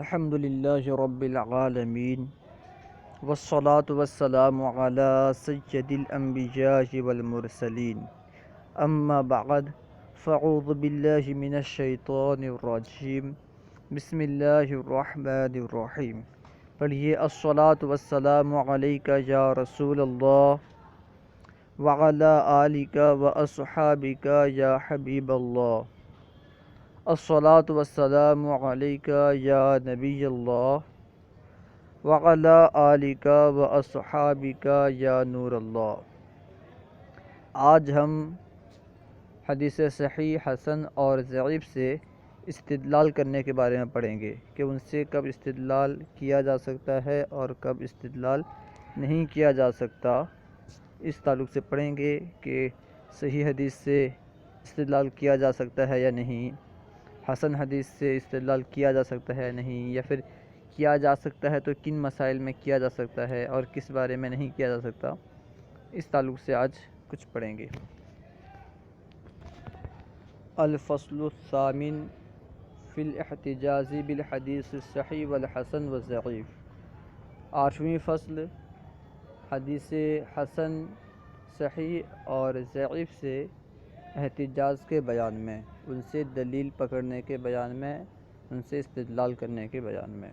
الحمد للہ رب العالمین والصلاة والسلام علی سید الانبیاء والمرسلین اما بعد فاعوذ باللہ من الشیطان الرجیم بسم اللہ الرحمن الرحیم۔ پڑھیے الصلاة والسلام علیکہ یا رسول اللہ وعلی آلک واصحابک یا حبیب اللہ۔ الصلاة والسلام علیکہ یا نبی اللہ وعلی آلک واصحابک یا نور اللہ۔ آج ہم حدیث صحیح، حسن اور ضعیف سے استدلال کرنے کے بارے میں پڑھیں گے کہ ان سے کب استدلال کیا جا سکتا ہے اور کب استدلال نہیں کیا جا سکتا۔ اس تعلق سے پڑھیں گے کہ صحیح حدیث سے استدلال کیا جا سکتا ہے یا نہیں، حسن حدیث سے استدلال کیا جا سکتا ہے یا نہیں، یا پھر کیا جا سکتا ہے تو کن مسائل میں کیا جا سکتا ہے اور کس بارے میں نہیں کیا جا سکتا۔ اس تعلق سے آج کچھ پڑھیں گے۔ الفصل الثامن فی الاحتجاج بالحدیث الصحیح والحسن والضعیف۔ 8ویں فصل حدیث حسن، صحیح اور ضعیف سے احتجاج کے بیان میں، ان سے دلیل پکڑنے کے بیان میں، ان سے استدلال کرنے کے بیان میں۔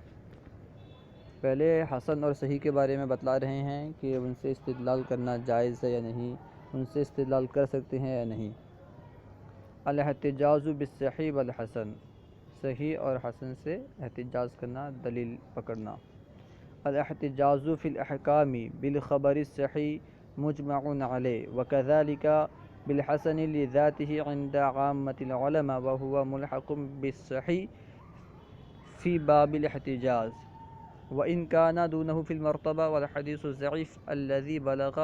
پہلے حسن اور صحیح کے بارے میں بتلا رہے ہیں کہ ان سے استدلال کرنا جائز ہے یا نہیں، ان سے استدلال کر سکتے ہیں یا نہیں۔ الاحتجاج بالصحیح والحسن، صحیح اور حسن سے احتجاج کرنا، دلیل پکڑنا۔ الاحتجاج فی الاحکام بالخبر الصحیح مجمع علیہ وکذلک بالحسن لذاته عند عامة العلماء وهو ملحق بالصحيح في باب الاحتجاج وإن كان دونه في المرتبة، والحديث الضعيف الذي بلغ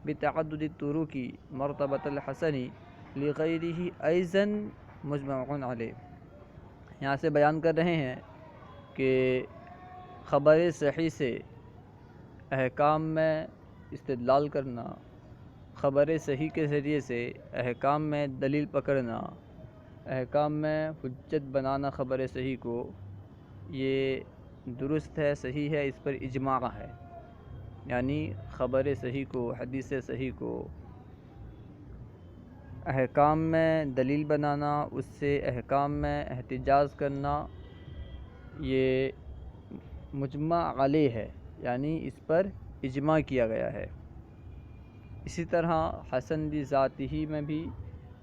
بتعدد الطرق مرتبة الحسن لغيره أيضا مجمع عليه۔ یہاں سے بیان کر رہے ہیں کہ خبر صحیح سے احکام میں استدلال کرنا، خبر صحیح کے ذریعے سے احکام میں دلیل پکڑنا، احکام میں حجت بنانا خبر صحیح کو، یہ درست ہے، صحیح ہے، اس پر اجماع ہے۔ یعنی خبر صحیح کو، حدیث صحیح کو احکام میں دلیل بنانا، اس سے احکام میں احتجاج کرنا، یہ مجمع علیہ ہے، یعنی اس پر اجماع کیا گیا ہے۔ اسی طرح حسن لذاتہ میں بھی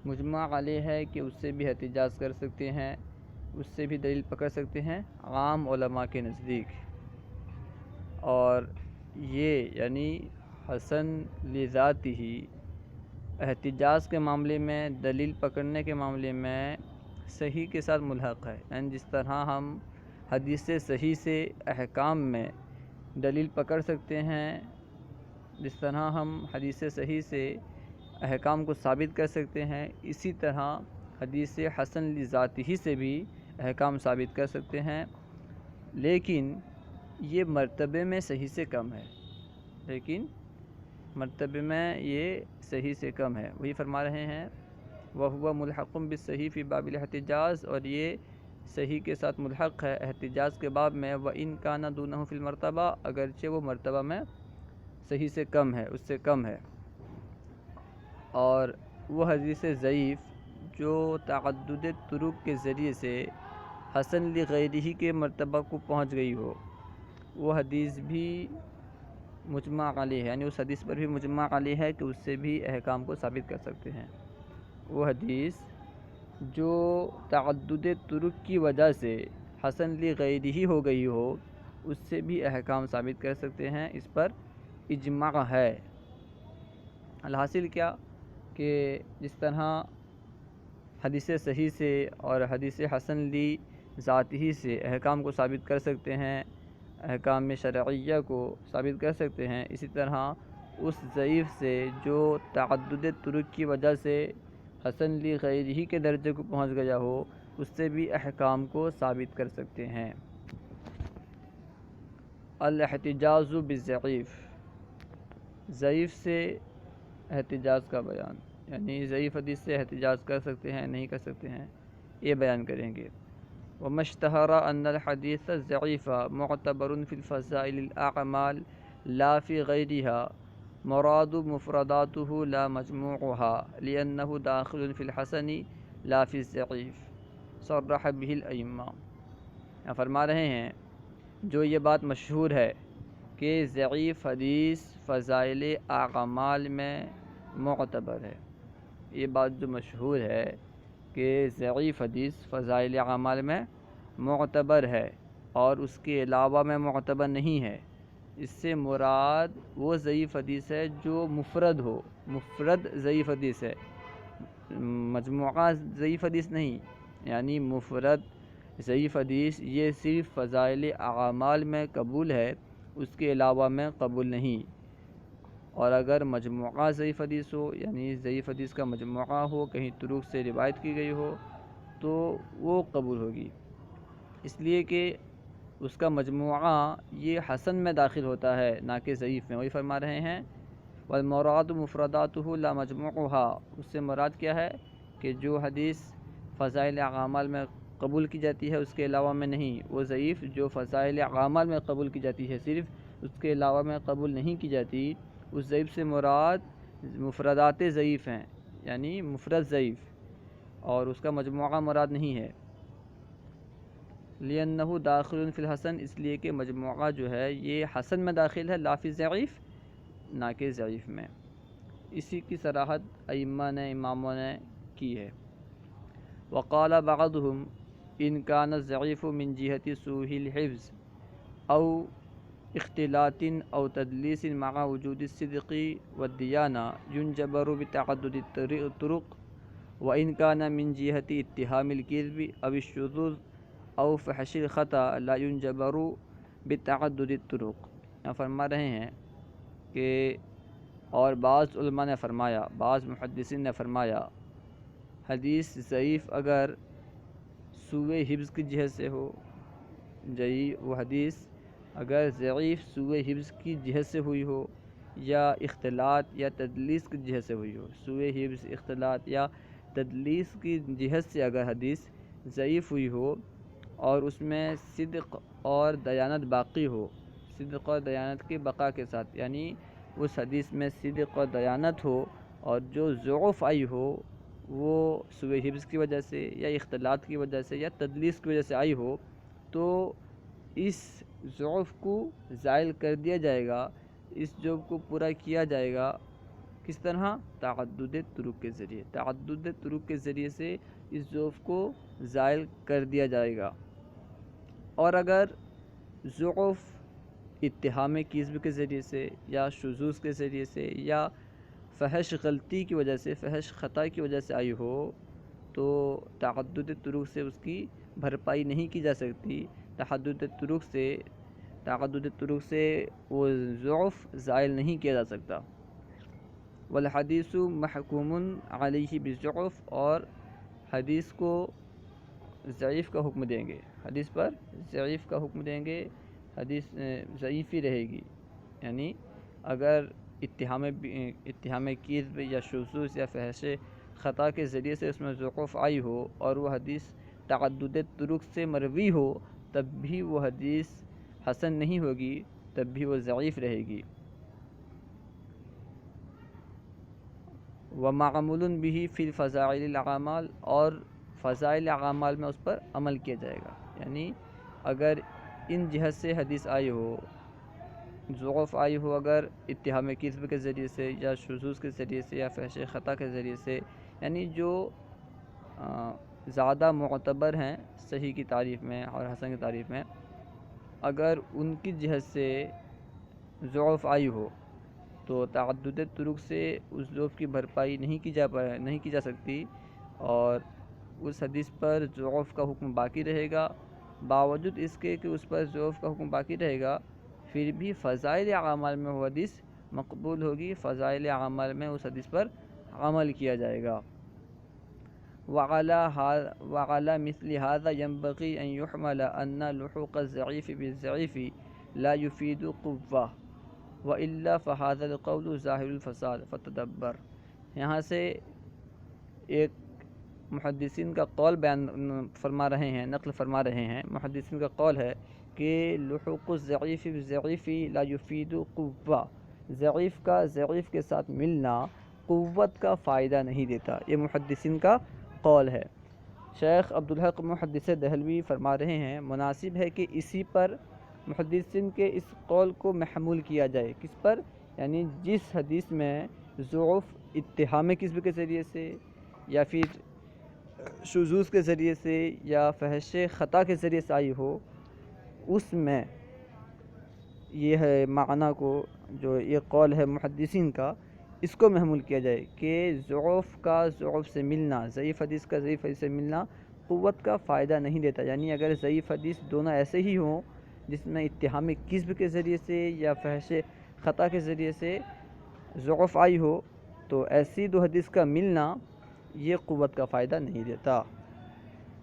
مجمع علیہ ہے کہ اس سے بھی احتجاج کر سکتے ہیں، اس سے بھی دلیل پکڑ سکتے ہیں عام علماء کے نزدیک۔ اور یہ یعنی حسن لذاتہ احتجاج کے معاملے میں، دلیل پکڑنے کے معاملے میں صحیح کے ساتھ ملحق ہے۔ یعنی جس طرح ہم حدیث صحیح سے احکام میں دلیل پکڑ سکتے ہیں، جس طرح ہم حدیث صحیح سے احکام کو ثابت کر سکتے ہیں، اسی طرح حدیث حسن لذاتہ سے بھی احکام ثابت کر سکتے ہیں، لیکن یہ مرتبے میں صحیح سے کم ہے، لیکن مرتبے میں یہ صحیح سے کم ہے۔ وہی فرما رہے ہیں وَهُوَ مُلْحَقٌ بِالصَّحِيحِ فِي بَابِ الْاحْتِجَاج، اور یہ صحیح کے ساتھ ملحق ہے احتجاج کے باب میں، وَإِنْ كَانَ دُونَهُ فِي الْمَرْتَبَةِ، اگرچہ وہ مرتبہ میں صحیح سے کم ہے، اس سے کم ہے۔ اور وہ حدیث ضعیف جو تعدد طرق کے ذریعے سے حسن لغیرہ کے مرتبہ کو پہنچ گئی ہو، وہ حدیث بھی مجمع علیہ ہے، یعنی اس حدیث پر بھی مجمع علیہ ہے کہ اس سے بھی احکام کو ثابت کر سکتے ہیں۔ وہ حدیث جو تعدد طرق کی وجہ سے حسن لغیرہ ہو گئی ہو، اس سے بھی احکام ثابت کر سکتے ہیں، اس پر اجماع ہے۔ الحاصل کیا کہ جس طرح حدیث صحیح سے اور حدیث حسن لذاتہ سے احکام کو ثابت کر سکتے ہیں، احکام شرعیہ کو ثابت کر سکتے ہیں، اسی طرح اس ضعیف سے جو تعدد طرق کی وجہ سے حسن لغیرہ کے درجے کو پہنچ گیا ہو، اس سے بھی احکام کو ثابت کر سکتے ہیں۔ الاحتجاج بالضعیف، ضعیف سے احتجاج کا بیان، یعنی ضعیف حدیث سے احتجاج کر سکتے ہیں نہیں کر سکتے ہیں، یہ بیان کریں گے۔ وما اشتهر أن الحديث الضعيف معتبر في الفضائل الأعمال لا في غيرها مراد مفرداته لا مجموعها لأنه داخل في الحسن لا في الضعيف صرح به الأئمة۔ یہاں فرما رہے ہیں جو یہ بات مشہور ہے کہ ضعیف حدیث فضائل اعمال میں معتبر ہے، یہ بات جو مشہور ہے کہ ضعیف حدیث فضائل اعمال میں معتبر ہے اور اس کے علاوہ میں معتبر نہیں ہے، اس سے مراد وہ ضعیف حدیث ہے جو مفرد ہو، مفرد ضعیف حدیث ہے، مجموعہ ضعیف حدیث نہیں، یعنی مفرد ضعیف حدیث یہ صرف فضائل اعمال میں قبول ہے، اس کے علاوہ میں قبول نہیں۔ اور اگر مجموعہ ضعیف حدیث ہو، یعنی ضعیف حدیث کا مجموعہ ہو، کہیں طرق سے روایت کی گئی ہو تو وہ قبول ہوگی، اس لیے کہ اس کا مجموعہ یہ حسن میں داخل ہوتا ہے نہ کہ ضعیف میں۔ وہی فرما رہے ہیں والمراد مفرداتہ لا مجموعها، اس سے مراد کیا ہے کہ جو حدیث فضائل اعمال میں قبول کی جاتی ہے اس کے علاوہ میں نہیں، وہ ضعیف جو فضائل اعمال میں قبول کی جاتی ہے صرف اس کے علاوہ میں قبول نہیں کی جاتی، اس ضعیف سے مراد مفردات ضعیف ہیں، یعنی مفرد ضعیف، اور اس کا مجموعہ مراد نہیں ہے۔ لِأَنَّهُ داخل فی الحسن، اس لیے کہ مجموعہ جو ہے یہ حسن میں داخل ہے لا فی ضعیف، نہ کہ ضعیف میں۔ اسی کی صراحت ائمہ نے، اماموں نے کی ہے۔ وقال بعضهم ان كان الضعيف من جهة سوء الحفظ او اختلاط او تدلیس مع وجود الصدق والدیانہ ينجبر بتعدد الطرق وان كان من جهة اتهام الكذب او الشذوذ او فحش الخطأ لا ينجبر بتعدد الطرق۔ یہاں فرما رہے ہیں کہ اور بعض علماء نے فرمایا، بعض محدثین نے فرمایا حدیث ضعیف اگر سوء حفظ کی جہت سے ہو، وہ حدیث اگر ضعیف سوء حفظ کی جہت سے ہوئی ہو یا اختلاط یا تدلیس کی جہت سے ہوئی ہو، سوء حفظ، اختلاط یا تدلیس کی جہت سے اگر حدیث ضعیف ہوئی ہو اور اس میں صدق اور دیانت باقی ہو، صدق اور دیانت کی بقا کے ساتھ، یعنی اس حدیث میں صدق اور دیانت ہو اور جو ضعف آئی ہو وہ سوء حفظ کی وجہ سے یا اختلاط کی وجہ سے یا تدلیس کی وجہ سے آئی ہو، تو اس ضعف کو زائل کر دیا جائے گا، اس ضعف کو پورا کیا جائے گا، کس طرح؟ تعدد طرق کے ذریعے، تعدد طرق کے ذریعے سے اس ضعف کو زائل کر دیا جائے گا۔ اور اگر ضعف اتہام کذب کے ذریعے سے یا شذوذ کے ذریعے سے یا فحش غلطی کی وجہ سے، فحش خطا کی وجہ سے آئی ہو تو تعدد طرق سے اس کی بھرپائی نہیں کی جا سکتی، تعدد طرق سے وہ ضعف زائل نہیں کیا جا سکتا۔ والحدیث محکوم علیہ بالضعف، اور حدیث کو ضعیف کا حکم دیں گے، حدیث پر ضعیف کا حکم دیں گے، حدیث ضعیف ہی رہے گی، یعنی اگر اتہام کذب یا شذوذ یا فحش خطا کے ذریعے سے اس میں ضعف آئی ہو اور وہ حدیث تعدد طرق سے مروی ہو، تب بھی وہ حدیث حسن نہیں ہوگی، تب بھی وہ ضعیف رہے گی۔ وَمَعْمُولٌ بِهِ فِي الْفَضَائِلِ الْأَعْمَالِ، اور فضائل اعمال میں اس پر عمل کیا جائے گا، یعنی اگر ان جہت سے حدیث آئی ہو، ضعف آئی ہو اگر اتہام کذب کے ذریعے سے یا شذوذ کے ذریعے سے یا فحش خطا کے ذریعے سے، یعنی جو زیادہ معتبر ہیں صحیح کی تعریف میں اور حسن کی تعریف میں، اگر ان کی جہت سے ضعف آئی ہو تو تعدد طرق سے اس ضعف کی بھرپائی نہیں کی جا سکتی، اور اس حدیث پر ضعف کا حکم باقی رہے گا، باوجود اس کے کہ اس پر ضعف کا حکم باقی رہے گا پھر بھی فضائل اعمال میں وہ حدیث مقبول ہوگی، فضائل اعمال میں اس حدیث پر عمل کیا جائے گا۔ وعلى مثل هذا ينبغي أن يحمل أن لحوق الضعيف بالضعيف لا يفيد قوة وإلا فهذا القول ظاہر الفساد فتدبر۔ یہاں سے ایک محدثین کا قول بیان فرما رہے ہیں، نقل فرما رہے ہیں، محدثین کا قول ہے کہ لحوق الضعیف بالضعیف لا یفید قوہ، ضعیف کا ضعیف کے ساتھ ملنا قوت کا فائدہ نہیں دیتا، یہ محدثین کا قول ہے۔ شیخ عبدالحق محدث دہلوی فرما رہے ہیں مناسب ہے کہ اسی پر محدثین کے اس قول کو محمول کیا جائے، کس پر؟ یعنی جس حدیث میں ضعف اتہام کذب کے ذریعے سے یا پھر شذوذ کے ذریعے سے یا فحش خطا کے ذریعے سے آئی ہو، اس میں یہ ہے معنی کو، جو یہ قول ہے محدثین کا، اس کو محمول کیا جائے کہ ضعف کا ضعف سے ملنا، ضعیف حدیث کا ضعیف حدیث سے ملنا قوت کا فائدہ نہیں دیتا۔ یعنی اگر ضعیف حدیث دونوں ایسے ہی ہوں جس میں اتہام کذب کے ذریعے سے یا فحش خطا کے ذریعے سے ضعف آئی ہو، تو ایسی دو حدیث کا ملنا یہ قوت کا فائدہ نہیں دیتا۔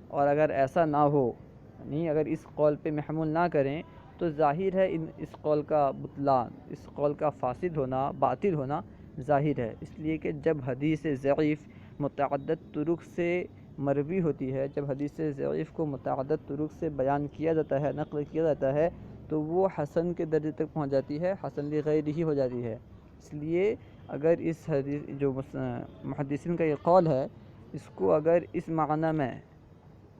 اور اگر ایسا نہ ہو، یعنی اگر اس قول پہ محمول نہ کریں، تو ظاہر ہے اس قول کا بطلان، اس قول کا فاسد ہونا، باطل ہونا ظاہر ہے، اس لیے کہ جب حدیث ضعیف متعدد طرق سے مروی ہوتی ہے، جب حدیث ضعیف کو متعدد طرق سے بیان کیا جاتا ہے، نقل کیا جاتا ہے، تو وہ حسن کے درجے تک پہنچ جاتی ہے، حسن لغیرہ ہی ہو جاتی ہے۔ اس لیے اگر اس حدیث جو محدثین کا یہ قول ہے، اس کو اگر اس معنی میں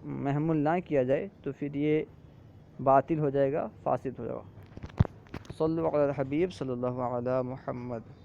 محمول نہ کیا جائے تو پھر یہ باطل ہو جائے گا، فاسد ہو جائے گا۔ صلو علی الحبیب صلی اللہ علی محمد۔